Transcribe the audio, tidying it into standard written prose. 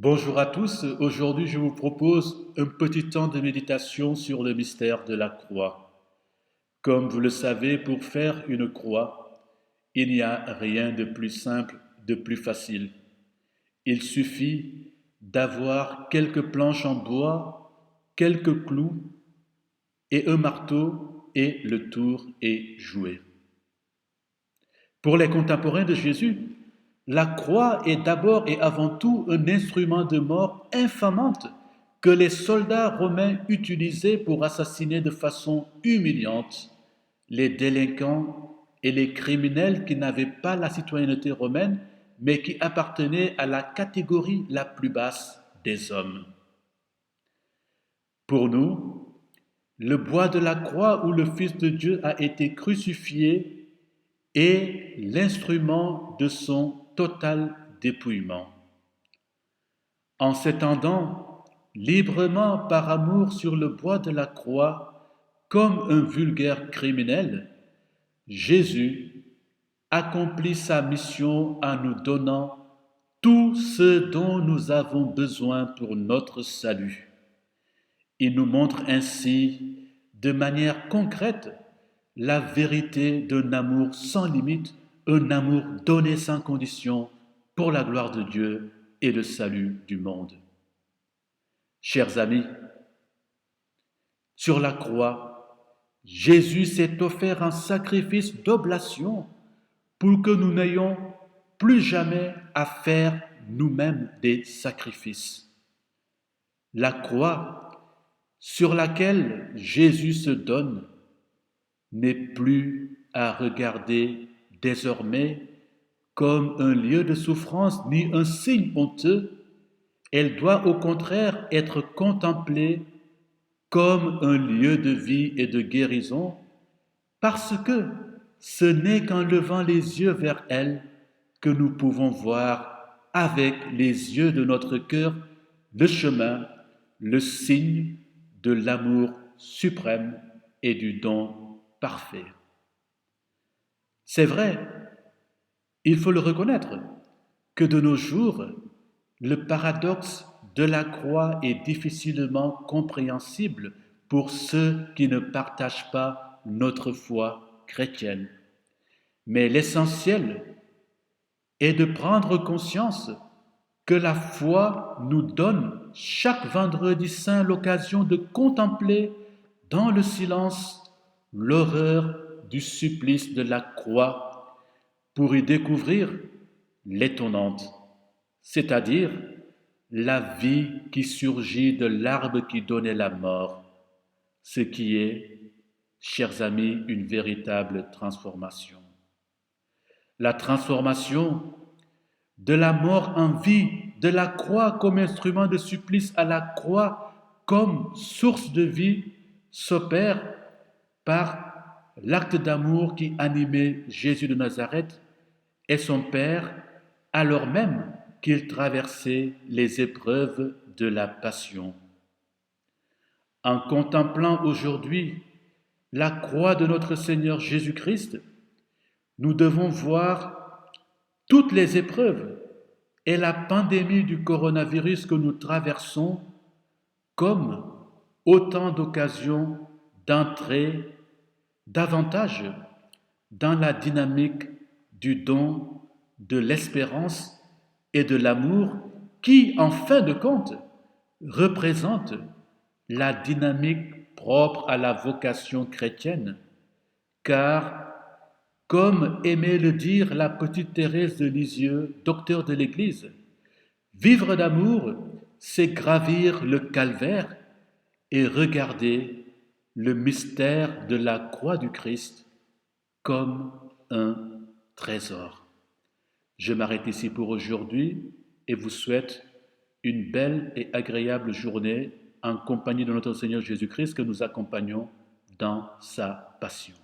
Bonjour à tous, aujourd'hui je vous propose un petit temps de méditation sur le mystère de la croix. Comme vous le savez, pour faire une croix, il n'y a rien de plus simple, de plus facile. Il suffit d'avoir quelques planches en bois, quelques clous et un marteau et le tour est joué. Pour les contemporains de Jésus, la croix est d'abord et avant tout un instrument de mort infamante que les soldats romains utilisaient pour assassiner de façon humiliante les délinquants et les criminels qui n'avaient pas la citoyenneté romaine, mais qui appartenaient à la catégorie la plus basse des hommes. Pour nous, le bois de la croix où le Fils de Dieu a été crucifié est l'instrument de son total dépouillement. En s'étendant librement par amour sur le bois de la croix comme un vulgaire criminel, Jésus accomplit sa mission en nous donnant tout ce dont nous avons besoin pour notre salut. Il nous montre ainsi de manière concrète la vérité d'un amour sans limite, un amour donné sans condition pour la gloire de Dieu et le salut du monde. Chers amis, sur la croix, Jésus s'est offert un sacrifice d'oblation pour que nous n'ayons plus jamais à faire nous-mêmes des sacrifices. La croix sur laquelle Jésus se donne n'est plus à regarder désormais comme un lieu de souffrance ni un signe honteux, elle doit au contraire être contemplée comme un lieu de vie et de guérison, parce que ce n'est qu'en levant les yeux vers elle que nous pouvons voir avec les yeux de notre cœur le chemin, le signe de l'amour suprême et du don parfait. C'est vrai, il faut le reconnaître, que de nos jours, le paradoxe de la croix est difficilement compréhensible pour ceux qui ne partagent pas notre foi chrétienne. Mais l'essentiel est de prendre conscience que la foi nous donne chaque vendredi saint l'occasion de contempler dans le silence l'horreur du supplice de la croix pour y découvrir l'étonnante, c'est-à-dire la vie qui surgit de l'arbre qui donnait la mort, ce qui est, chers amis, une véritable transformation. La transformation de la mort en vie, de la croix comme instrument de supplice à la croix comme source de vie, s'opère par l'acte d'amour qui animait Jésus de Nazareth et son Père, alors même qu'il traversait les épreuves de la passion. En contemplant aujourd'hui la croix de notre Seigneur Jésus-Christ, nous devons voir toutes les épreuves et la pandémie du coronavirus que nous traversons comme autant d'occasions d'entrer davantage dans la dynamique du don, de l'espérance et de l'amour qui, en fin de compte, représente la dynamique propre à la vocation chrétienne, car, comme aimait le dire la petite Thérèse de Lisieux, docteur de l'Église, vivre d'amour, c'est gravir le calvaire et regarder le mystère de la croix du Christ comme un trésor. Je m'arrête ici pour aujourd'hui et vous souhaite une belle et agréable journée en compagnie de notre Seigneur Jésus-Christ que nous accompagnons dans sa passion.